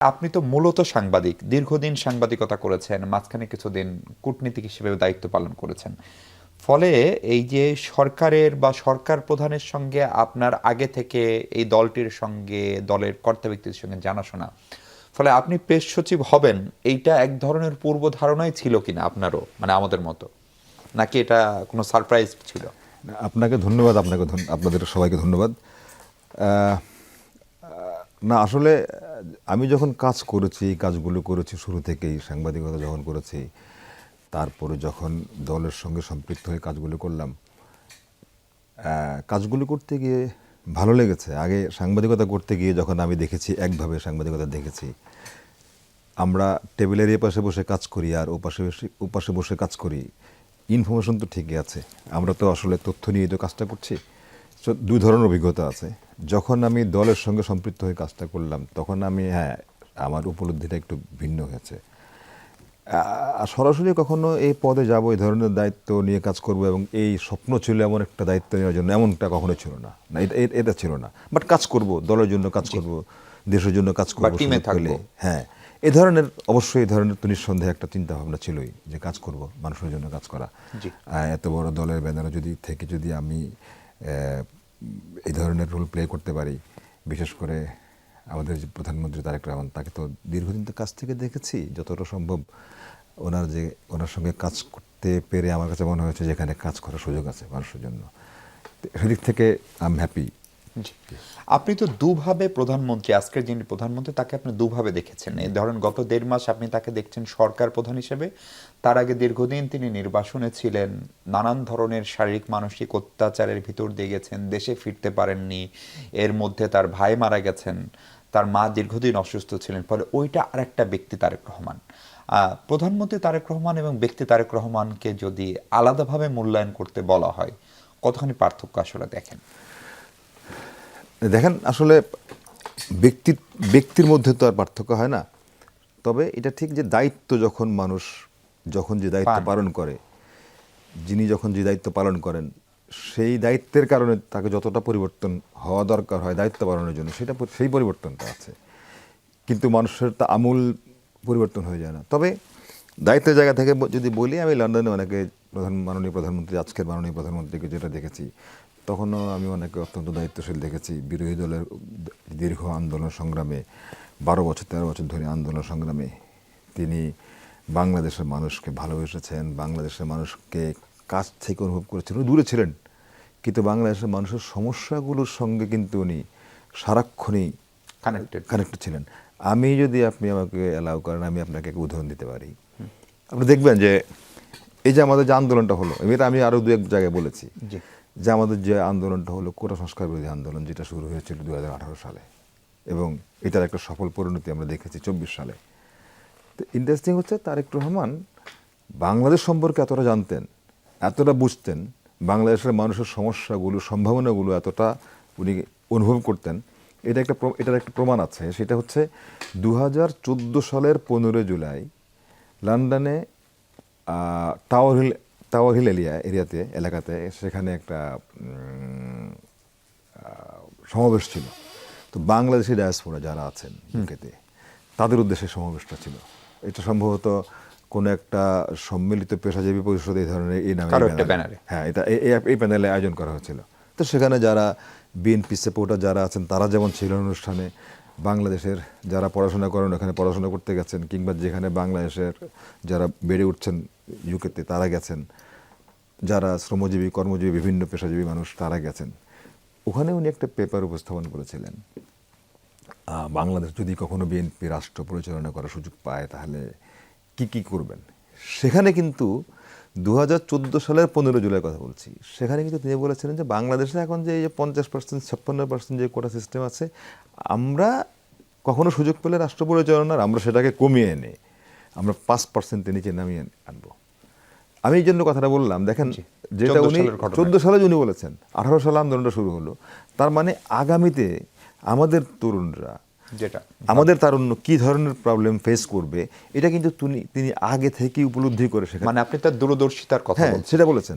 আপনি তো মূলত সাংবাদিক, দীর্ঘদিন সাংবাদিকতা করেছেন, মাঝখানে কিছুদিন কূটনীতিক হিসেবে দায়িত্ব পালন করেছেন। ফলে এই যে সরকারের বা সরকার প্রধানের সঙ্গে আপনার আগে থেকে এই দলটির সঙ্গে, দলের কর্তা ব্যক্তির সঙ্গে জানাশোনা, ফলে আপনি প্রেস সচিব হবেন, এইটা এক ধরনের পূর্ব ধারণাই ছিল কিনা আপনারও, মানে আমাদের মতো, নাকি এটা কোনো সারপ্রাইজ ছিল? আপনাকে ধন্যবাদ, আপনাদের সবাইকে ধন্যবাদ। আহ, না আসলে আমি যখন কাজগুলো করেছি শুরু থেকেই, সাংবাদিকতা যখন করেছি, তারপরে যখন দলের সঙ্গে সম্পৃক্ত হয়ে কাজগুলো করলাম, কাজগুলো করতে গিয়ে ভালো লেগেছে। আগে সাংবাদিকতা করতে গিয়ে যখন আমি দেখেছি, একভাবে সাংবাদিকতা দেখেছি, আমরা টেবিলের এ পাশে বসে কাজ করি আর ওপাশে বসে কাজ করি, ইনফরমেশন তো ঠিকই আছে, আমরা তো আসলে তথ্য নিয়ে তো কাজটা করছি। তো দুই ধরনের অভিজ্ঞতা আছে। যখন আমি দলের সঙ্গে সম্পৃক্ত হয়ে কাজটা করলাম, তখন আমি আমার উপলব্ধিটা একটু ভিন্ন হয়েছে। সরাসরি কখনো এই পদে যাব, এই ধরনের দায়িত্ব নিয়ে কাজ করব এবং এই স্বপ্ন ছিল এমন একটা দায়িত্ব নেওয়ার জন্য, এমনটা কখনো ছিল না। এটা ছিল না, বাট কাজ করব, দলের জন্য কাজ করব, দেশের জন্য কাজ করব, টিমে থাকবো। হ্যাঁ, অবশ্যই এই ধরনের তো নিঃসন্দেহে একটা চিন্তা ভাবনা ছিলই যে কাজ করব, মানুষের জন্য কাজ করা। এত বড় দলের ব্যানারে যদি আমি এই ধরনের রোল প্লে করতে পারি, বিশেষ করে আমাদের যে প্রধানমন্ত্রী তারেক রহমান, তাকে তো দীর্ঘদিন তো কাছ থেকে দেখেছি, যতটা সম্ভব ওনার সঙ্গে কাজ করতে পেরে আমার কাছে মনে হয়েছে যেখানে কাজ করার সুযোগ আছে মানুষের জন্য, সেদিক থেকে আই এম হ্যাপি। আপনি তো দুভাবে প্রধানমন্ত্রী, আজকের যিনি প্রধানমন্ত্রী তাকে আপনি দুভাবে দেখেছেন। এই ধরেন গত 1.5 মাস আপনি তাকে দেখছেন সরকার প্রধান হিসেবে, তার আগে দীর্ঘদিন তিনি নির্বাসনে ছিলেন, নানান ধরনের শারীরিক মানসিক অত্যাচারের ভিতর দিয়ে গেছেন, দেশে ফিরতে পারেননি, এর মধ্যে তার ভাই মারা গেছেন, তার মা দীর্ঘদিন অসুস্থ ছিলেন, ফলে ওইটা আরেকটা ব্যক্তি তারেক রহমান। প্রধানমন্ত্রী তারেক রহমান এবং ব্যক্তি তারেক রহমানকে যদি আলাদাভাবে মূল্যায়ন করতে বলা হয়, কতখানি পার্থক্য আসলে দেখেন? দেখেন, আসলে ব্যক্তির মধ্যে তো আর পার্থক্য হয় না। তবে এটা ঠিক যে দায়িত্ব যখন যে দায়িত্ব পালন করে, যখন যে দায়িত্ব পালন করেন, সেই দায়িত্বের কারণে তাকে যতটা পরিবর্তন হওয়া দরকার হয় দায়িত্ব পালনের জন্য, সেই পরিবর্তনটা আছে। কিন্তু মানুষের তা আমূল পরিবর্তন হয়ে যায় না। তবে দায়িত্বের জায়গা থেকে যদি বলি, আমি লন্ডনে অনেকে আজকের মাননীয় প্রধানমন্ত্রীকে যেটা দেখেছি, তখনও আমি অনেকে অত্যন্ত দায়িত্বশীল দেখেছি। বিরোধী দলের দীর্ঘ আন্দোলন সংগ্রামে, 13 বছর ধরে আন্দোলন সংগ্রামে তিনি বাংলাদেশের মানুষকে ভালোবেসেছেন, বাংলাদেশের মানুষকে কাছ থেকে অনুভব করেছেন। উনি দূরে ছিলেন, কিন্তু বাংলাদেশের মানুষের সমস্যাগুলোর সঙ্গে কিন্তু উনি সারাক্ষণই কানেক্টেড ছিলেন। আপনি আমাকে অ্যালাউ করেন, আমি আপনাকে এক উদাহরণ দিতে পারি। আপনি দেখবেন যে এই যে আমাদের যে আন্দোলনটা হলো, এটা আমি আরও 2-1 জায়গায় বলেছি, যে আমাদের যে আন্দোলনটা হলো কোটা সংস্কার বিরোধী আন্দোলন, যেটা শুরু হয়েছিল 2018 সালে, এবং এটার একটা সফল পরিণতি আমরা দেখেছি 24 সালে। তো ইন্টারেস্টিং হচ্ছে, তারেক রহমান বাংলাদেশ সম্পর্কে এতটা জানতেন, এতটা বুঝতেন, বাংলাদেশের মানুষের সমস্যাগুলো, সম্ভাবনাগুলো এতটা উনি অনুভব করতেন। এটার একটা প্রমাণ আছে। সেটা হচ্ছে 2014 সালের 15 জুলাই লন্ডনে টাওয়ার হিল এলাকাতে সেখানে একটা সমাবেশ ছিল। তো বাংলাদেশি ডায়াসপোরা যারা আছেন ইউকেতে, তাদের উদ্দেশ্যে সমাবেশটা ছিল। এটা সম্ভবত কোনো একটা সম্মিলিত পেশাজীবী পরিষদ এই ধরনের এই নামে ব্যানারে, এই প্যানেলে আয়োজন করা হয়েছিল। তো সেখানে যারা বিএনপি সাপোর্টার যারা আছেন, তারা যেমন ছিলেন অনুষ্ঠানে, বাংলাদেশের যারা পড়াশোনা করেন, এখানে পড়াশোনা করতে গেছেন, কিংবা যেখানে বাংলাদেশের যারা বেড়ে উঠছেন ইউকেতে, তারা গেছেন, যারা শ্রমজীবী, কর্মজীবী, বিভিন্ন পেশাজীবী মানুষ, তারা গেছেন। ওখানে উনি একটা পেপার উপস্থাপন করেছিলেন, বাংলাদেশ যদি কখনো বিএনপি রাষ্ট্র পরিচালনা করার সুযোগ পায় তাহলে কি করবেন। সেখানে কিন্তু 2014 সালের 15 জুলাই কথা বলছি, সেখানে কিন্তু তিনি বলেছিলেন যে বাংলাদেশে এখন যে এই যে 50%, 56% যে কোটা সিস্টেম আছে, আমরা কখনো সুযোগ পেলে রাষ্ট্র পরিচালনার আমরা সেটাকে কমিয়ে এনে আমরা 5% নিচে নামিয়ে আনবো। আমি এই জন্য কথাটা বললাম, দেখেন, যেটা উনি 14 সালে উনি বলেছেন, 18 সালে আন্দোলনটা শুরু হলো। তার মানে আগামীতে আমাদের তরুণরা, আমাদের তারুণ্য কি ধরনের প্রবলেম ফেস করবে, এটা কিন্তু তিনি আগে থেকেই উপলব্ধি করে, মানে আপনি তার দূরদর্শিতার কথা সেটা বলেছেন।